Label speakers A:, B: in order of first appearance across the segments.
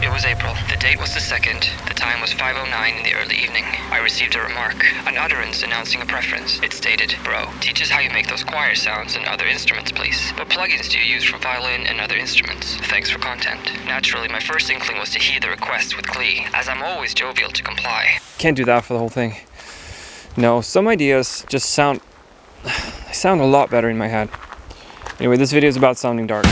A: It was April. The date was the 2nd. The time was 5:09 in the early evening. I received a remark, an utterance announcing a preference. It stated, "Bro, teach us how you make those choir sounds and other instruments, please. What plugins do you use for violin and other instruments? Thanks for content." Naturally, my first inkling was to heed the request with glee, as I'm always jovial to comply.
B: Can't do that for the whole thing. No, some ideas just sound a lot better in my head. Anyway, this video is about sounding dark.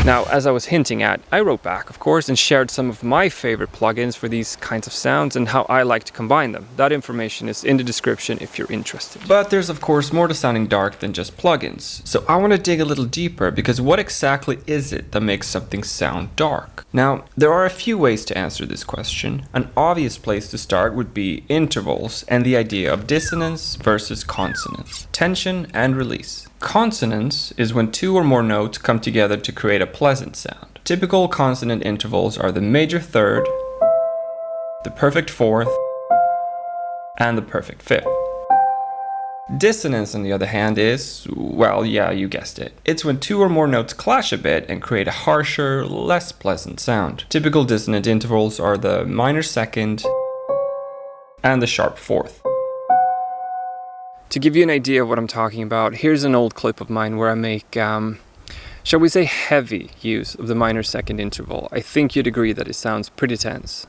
B: Now, as I was hinting at, I wrote back, of course, and shared some of my favorite plugins for these kinds of sounds and how I like to combine them. That information is in the description if you're interested. But there's, of course, more to sounding dark than just plugins. So I want to dig a little deeper, because what exactly is it that makes something sound dark? Now, there are a few ways to answer this question. An obvious place to start would be intervals and the idea of dissonance versus consonance, tension and release. Consonance is when two or more notes come together to create a pleasant sound. Typical consonant intervals are the major third, the perfect fourth, and the perfect fifth. Dissonance, on the other hand, is, well, yeah, you guessed it. It's when two or more notes clash a bit and create a harsher, less pleasant sound. Typical dissonant intervals are the minor second and the sharp fourth. To give you an idea of what I'm talking about, here's an old clip of mine where I make, shall we say, heavy use of the minor second interval. I think you'd agree that it sounds pretty tense.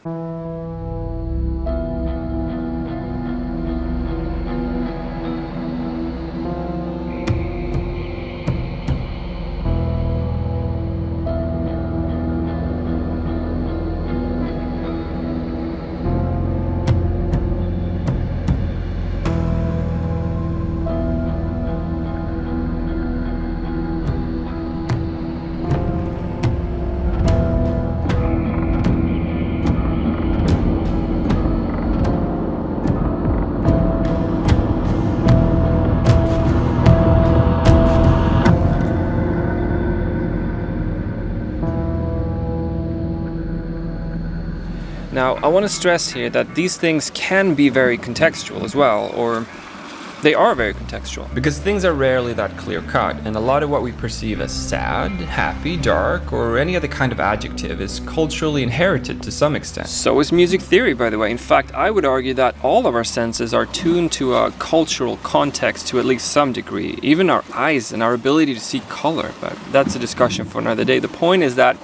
B: Now, I want to stress here that these things can be very contextual as well, or they are very contextual. Because things are rarely that clear-cut, and a lot of what we perceive as sad, happy, dark, or any other kind of adjective is culturally inherited to some extent. So is music theory, by the way. In fact, I would argue that all of our senses are tuned to a cultural context to at least some degree. Even our eyes and our ability to see color, but that's a discussion for another day. The point is that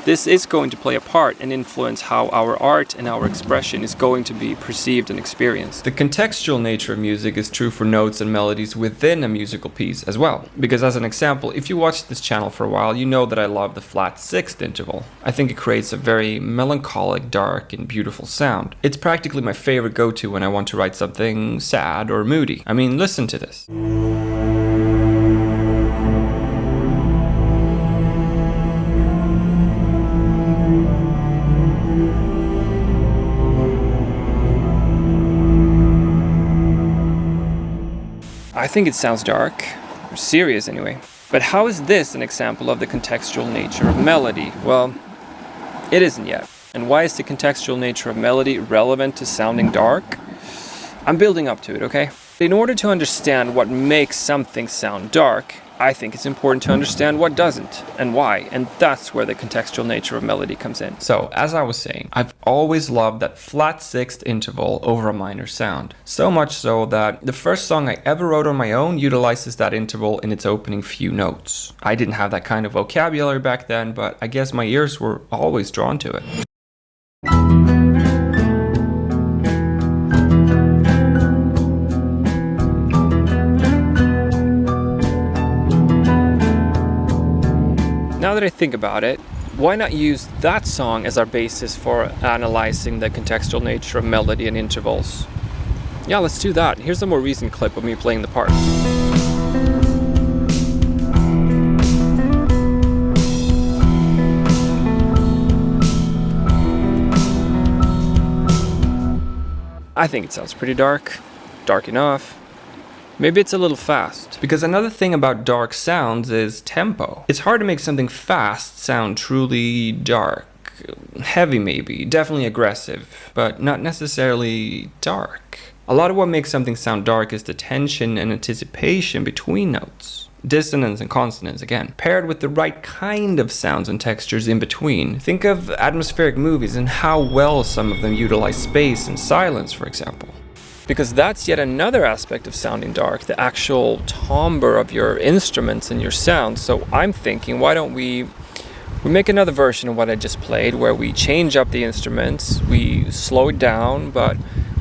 B: this is going to play a part and influence how our art and our expression is going to be perceived and experienced. The contextual nature of music is true for notes and melodies within a musical piece as well. Because as an example, if you watch this channel for a while, you know that I love the flat sixth interval. I think it creates a very melancholic, dark, and beautiful sound. It's practically my favorite go-to when I want to write something sad or moody. I mean, listen to this. I think it sounds dark, or serious anyway. But how is this an example of the contextual nature of melody? Well, it isn't yet. And why is the contextual nature of melody relevant to sounding dark? I'm building up to it, okay? In order to understand what makes something sound dark, I think it's important to understand what doesn't, and why, and that's where the contextual nature of melody comes in. So, as I was saying, I've always loved that flat sixth interval over a minor sound. So much so that the first song I ever wrote on my own utilizes that interval in its opening few notes. I didn't have that kind of vocabulary back then, but I guess my ears were always drawn to it. Now that I think about it, why not use that song as our basis for analyzing the contextual nature of melody and intervals? Yeah, let's do that. Here's a more recent clip of me playing the part. I think it sounds pretty dark. Dark enough. Maybe it's a little fast. Because another thing about dark sounds is tempo. It's hard to make something fast sound truly dark. Heavy maybe, definitely aggressive, but not necessarily dark. A lot of what makes something sound dark is the tension and anticipation between notes. dissonance and consonance again, paired with the right kind of sounds and textures in between. Think of atmospheric movies and how well some of them utilize space and silence, for example. Because that's yet another aspect of sounding dark, the actual timbre of your instruments and your sound. So I'm thinking, why don't we make another version of what I just played, where we change up the instruments, we slow it down, but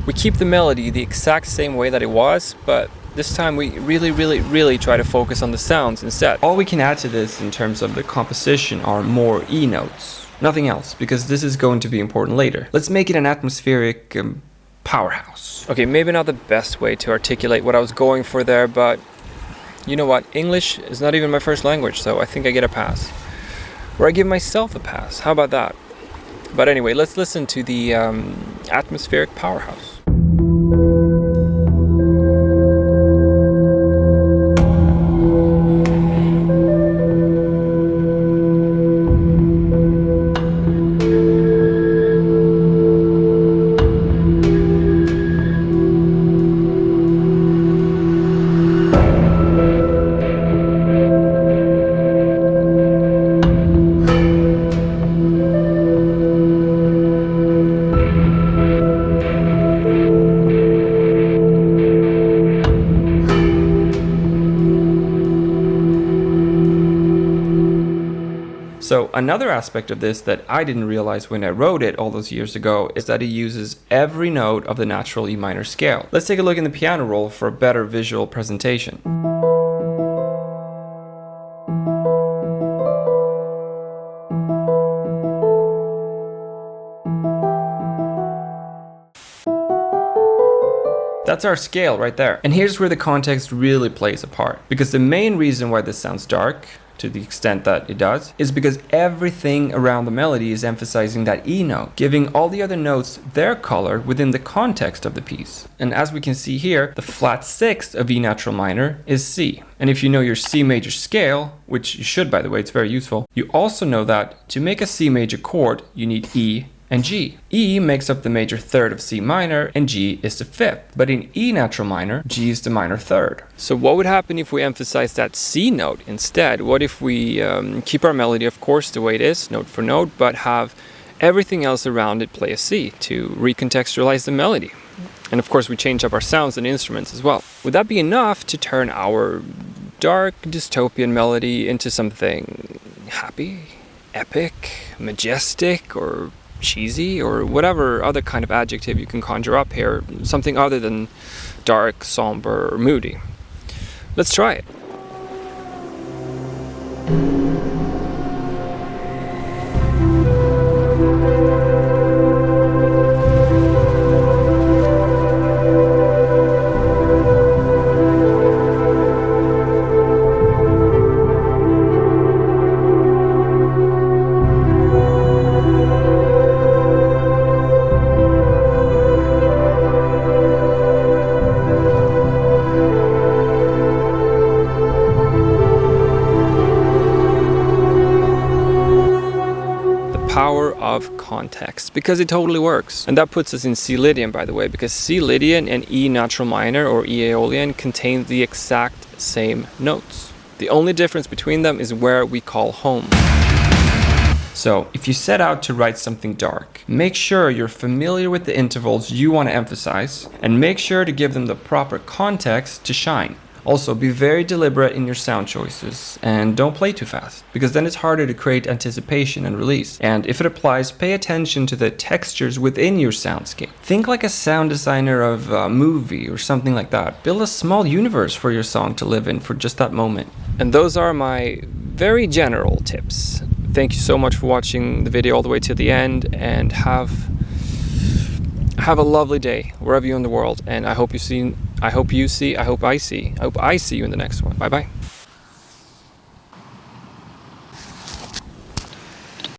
B: we keep the melody the exact same way that it was, but this time we really try to focus on the sounds instead. All we can add to this in terms of the composition are more E notes. Nothing else, because this is going to be important later. Let's make it an atmospheric powerhouse. Okay, maybe not the best way to articulate what I was going for there, but you know what? English is not even my first language, so I think I get a pass. Or I give myself a pass. How about that? But anyway, let's listen to the atmospheric powerhouse. So another aspect of this that I didn't realize when I wrote it all those years ago is that it uses every note of the natural E minor scale. Let's take a look in the piano roll for a better visual presentation. That's our scale right there. And here's where the context really plays a part. Because the main reason why this sounds dark, to the extent that it does, is because everything around the melody is emphasizing that E note, giving all the other notes their color within the context of the piece. And as we can see here, the flat sixth of E natural minor is C. And if you know your C major scale, which you should, by the way, it's very useful, you also know that to make a C major chord, you need E and G. E makes up the major third of C minor and G is the fifth. But in E natural minor, G is the minor third. So what would happen if we emphasize that C note instead? What if we keep our melody, of course, the way it is, note for note, but have everything else around it play a C to recontextualize the melody? And of course, we change up our sounds and instruments as well. Would that be enough to turn our dark dystopian melody into something happy, epic, majestic, or cheesy, or whatever other kind of adjective you can conjure up here, something other than dark, somber, or moody? Let's try it. Power of context, because it totally works. And that puts us in C Lydian, by the way, because C Lydian and E natural minor or E Aeolian contain the exact same notes. The only difference between them is where we call home. So if you set out to write something dark, make sure you're familiar with the intervals you want to emphasize, and make sure to give them the proper context to shine. Also, be very deliberate in your sound choices and don't play too fast, because then it's harder to create anticipation and release. And if it applies, pay attention to the textures within your soundscape. Think like a sound designer of a movie or something like that. Build a small universe for your song to live in for just that moment. And those are my very general tips. Thank you so much for watching the video all the way to the end, and have a lovely day wherever you're in the world, and I hope I see you in the next one. Bye bye.